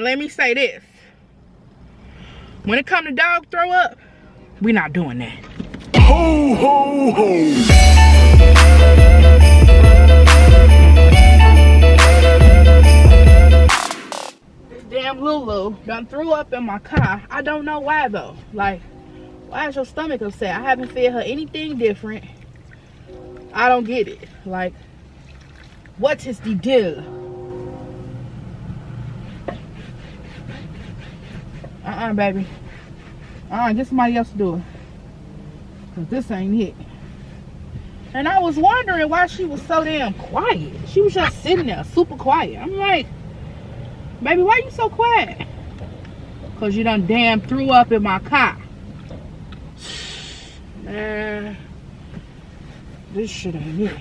And let me say this. When it comes to dog throw up, we're not doing that. Ho, ho, ho. This damn Lulu done threw up in my car. I don't know why though. Like, why is your stomach upset? I haven't fed her anything different. I don't get it. Like, what is the deal? Baby. Get somebody else to do it. Cause this ain't it. And I was wondering why she was so damn quiet. She was just sitting there super quiet. I'm like, baby, why you so quiet? Cause you done damn threw up in my car. Man, this shit ain't it.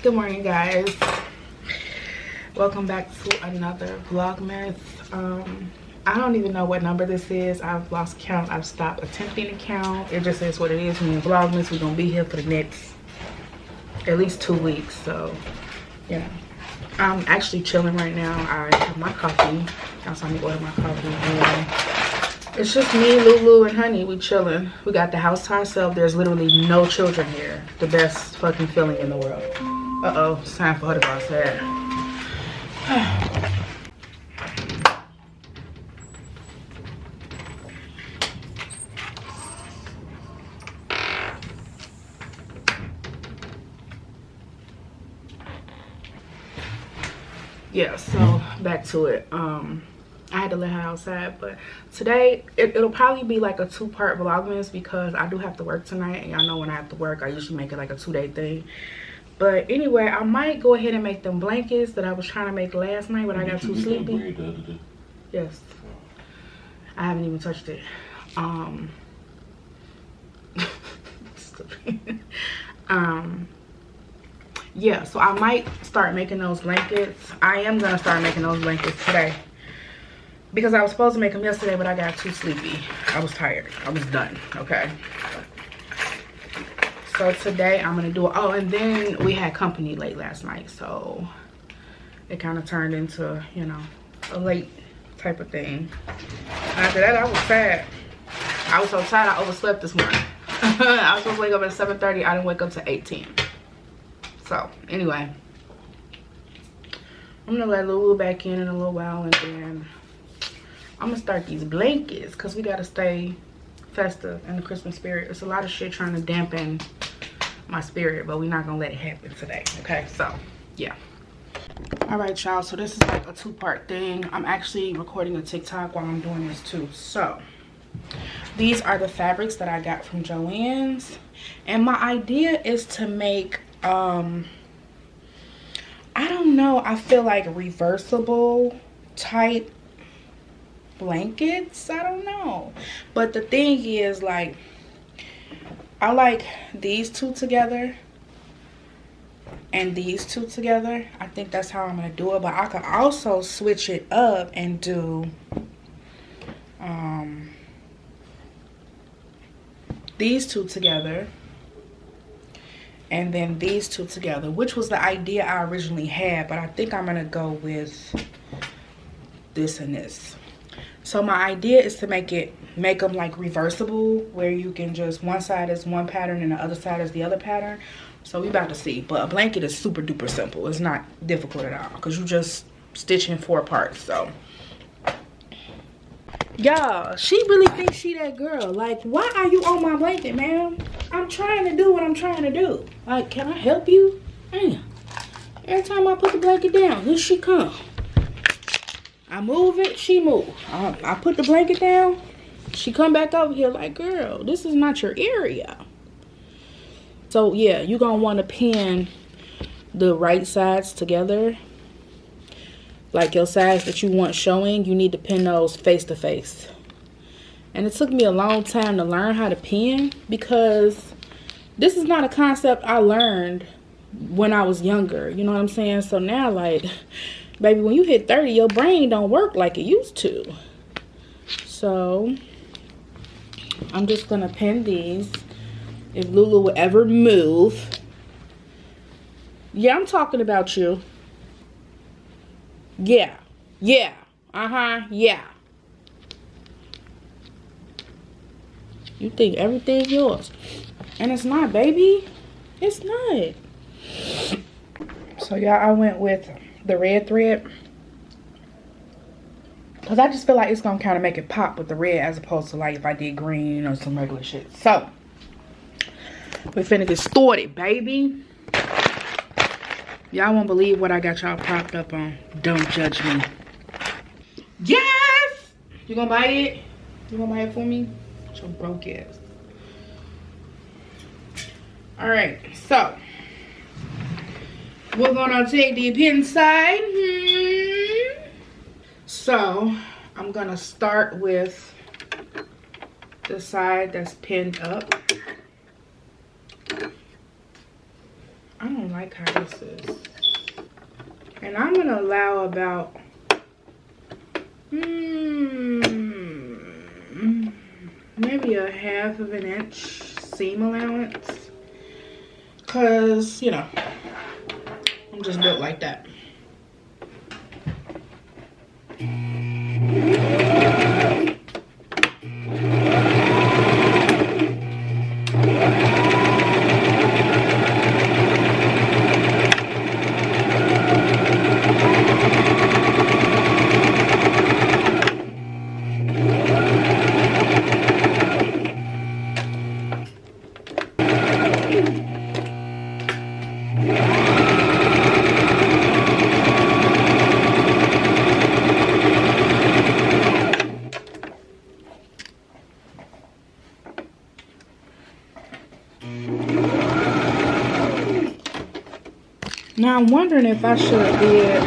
Good morning, guys. Welcome back to another Vlogmas. I don't even know what number this is. I've lost count. I've stopped attempting to count. It just is what it is. Me and Vlogmas, we're gonna be here for the next at least 2 weeks. So yeah, I'm actually chilling right now. I have my coffee. I saw me order my coffee. And it's just me, Lulu, and Honey. We chilling. We got the house to ourselves. There's literally no children here. The best fucking feeling in the world. Uh-oh, it's time for her to go outside. Yeah, so back to it. I had to let her outside, but today it'll probably be like a 2-part Vlogmas because I do have to work tonight, and y'all know when I have to work I usually make it like a 2-day thing. But anyway, I might go ahead and make them blankets that I was trying to make last night, but I got too sleepy. Yes, I haven't even touched it. Yeah, so I might start making those blankets. I am gonna start making those blankets today because I was supposed to make them yesterday, but I got too sleepy. I was tired. I was done. Okay. So today I'm gonna do it. Oh, and then we had company late last night, so it kind of turned into, you know, a late type of thing. After that, I was sad. I was so tired. I overslept this morning. I was supposed to wake up at 7:30. I didn't wake up to 8:10. So anyway, I'm gonna let Lulu back in a little while, and then I'm gonna start these blankets because we gotta stay festive in the Christmas spirit. It's a lot of shit trying to dampen my spirit, but we're not gonna let it happen today. Okay, so yeah. All right, y'all, so this is like a 2-part thing. I'm actually recording a TikTok while I'm doing this too. So these are the fabrics that I got from Joann's, and my idea is to make I don't know, I feel like reversible type blankets. I don't know, but the thing is, like, I like these two together and these two together. I think that's how I'm gonna do it, but I could also switch it up and do these two together and then these two together, which was the idea I originally had, but I think I'm gonna go with this and this. So my idea is to make them like reversible, where you can just, one side is one pattern and the other side is the other pattern. So we about to see. But a blanket is super duper simple. It's not difficult at all because you just stitch in 4 parts. So Y'all, she really thinks she that girl. Like, why are you on my blanket, ma'am? I'm trying to do what I'm trying to do. Like, can I help you? Damn. Every time I put the blanket down, here she come. I move it, she move. I put the blanket down, she come back over here like, girl, this is not your area. So yeah, you're gonna want to pin the right sides together. Like your sides that you want showing, you need to pin those face to face. And it took me a long time to learn how to pin, because this is not a concept I learned when I was younger. You know what I'm saying? So now, like, baby, when you hit 30, your brain don't work like it used to. So I'm just gonna pin these. If Lulu will ever move. Yeah, I'm talking about you. Yeah. Yeah. Yeah. You think everything's yours. And it's not, baby. It's not. So, y'all, I went with the red thread. Because I just feel like it's going to kind of make it pop with the red, as opposed to, like, if I did green or some regular shit. So, we finna get started, baby. Y'all won't believe what I got y'all propped up on. Don't judge me. Yes! You gonna buy it? You gonna buy it for me? Your broke ass. Alright, so we're gonna take the pin side. So I'm gonna start with the side that's pinned up. I don't like how this is. And I'm gonna allow about maybe a 1/2 inch seam allowance, cause you know I'm just built like that. Now I'm wondering if I should have did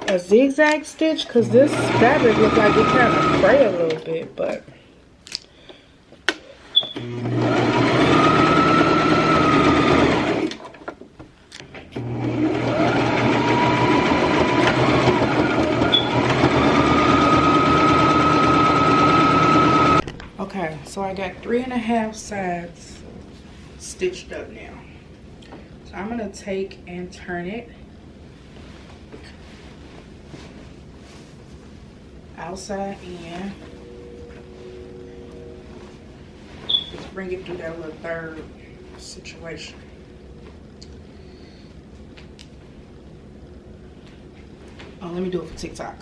a zigzag stitch, because this fabric looks like it kind of fray a little bit, but okay, so I got 3.5 sides stitched up now. So I'm gonna take and turn it outside in. Just bring it through that little third situation. Oh, let me do it for TikTok.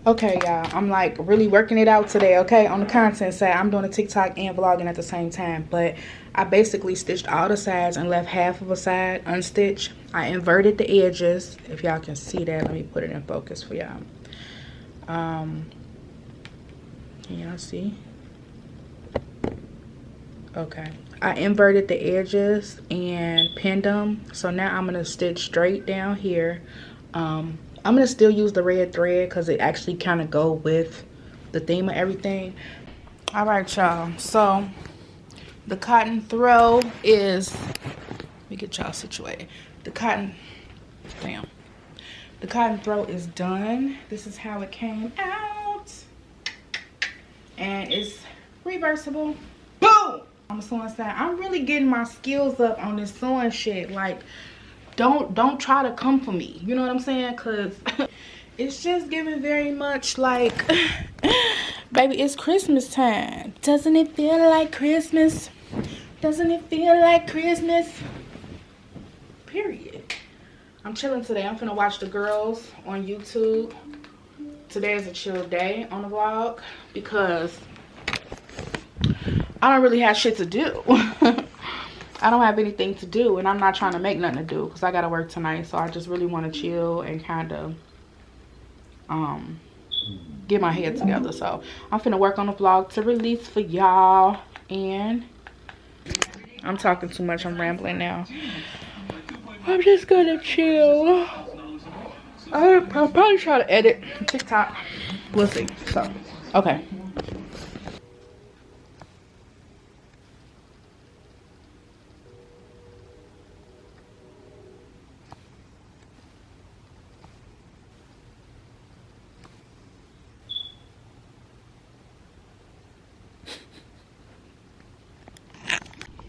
Okay, y'all, I'm like really working it out today, okay? On the content side, I'm doing a TikTok and vlogging at the same time, but I basically stitched all the sides and left half of a side unstitched. I inverted the edges. If y'all can see that, let me put it in focus for y'all. Can y'all see? Okay, I inverted the edges and pinned them. So now I'm gonna stitch straight down here. I'm gonna still use the red thread because it actually kind of go with the theme of everything. All right, y'all, so the cotton throw is, let me get y'all situated. The cotton throw is done. This is how it came out, and it's reversible. Boom! On the sewing side, I'm really getting my skills up on this sewing shit. Like, don't try to come for me, you know what I'm saying? Because it's just giving very much like, baby, it's Christmas time. Doesn't it feel like Christmas? Doesn't it feel like Christmas? Period. I'm chilling today. I'm finna watch the girls on YouTube today is a chill day on the vlog because I don't really have shit to do. I don't have anything to do, and I'm not trying to make nothing to do because I gotta work tonight. So I just really want to chill and kind of get my head together. So I'm finna work on the vlog to release for y'all. And I'm talking too much, I'm rambling now. I'm just gonna chill. I'll probably try to edit TikTok. We'll see. So, okay.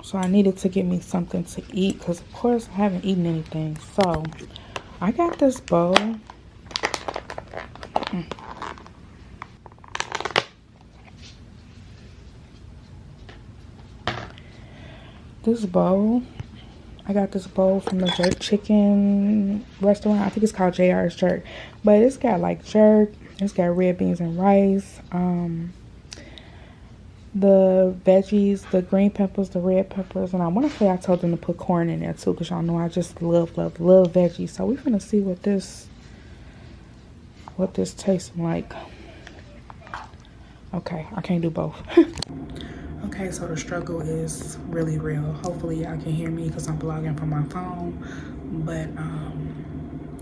So I needed to get me something to eat because of course I haven't eaten anything. So I got this bowl. This bowl. I got this bowl from the jerk chicken restaurant. I think it's called JR's Jerk. But it's got like jerk. It's got red beans and rice. The veggies, the green peppers, the red peppers, and I want to say I told them to put corn in there too because y'all know I just love veggies. So we're gonna see what this tastes like. Okay, I can't do both. Okay, so the struggle is really real. Hopefully y'all can hear me because I'm vlogging from my phone, but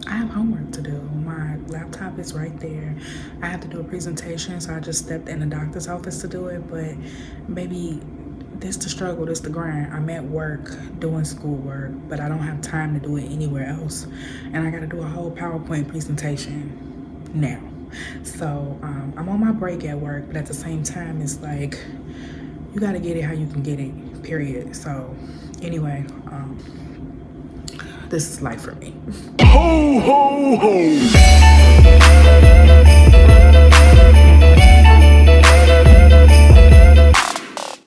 I have homework to do. My laptop is right there. I have to do a presentation, so I just stepped in the doctor's office to do it. But baby, this the struggle, this the grind. I'm at work doing schoolwork, but I don't have time to do it anywhere else. And I gotta do a whole PowerPoint presentation now. So I'm on my break at work, but at the same time, it's like, you gotta get it how you can get it, period. So anyway, this is life for me. Ho, ho, ho.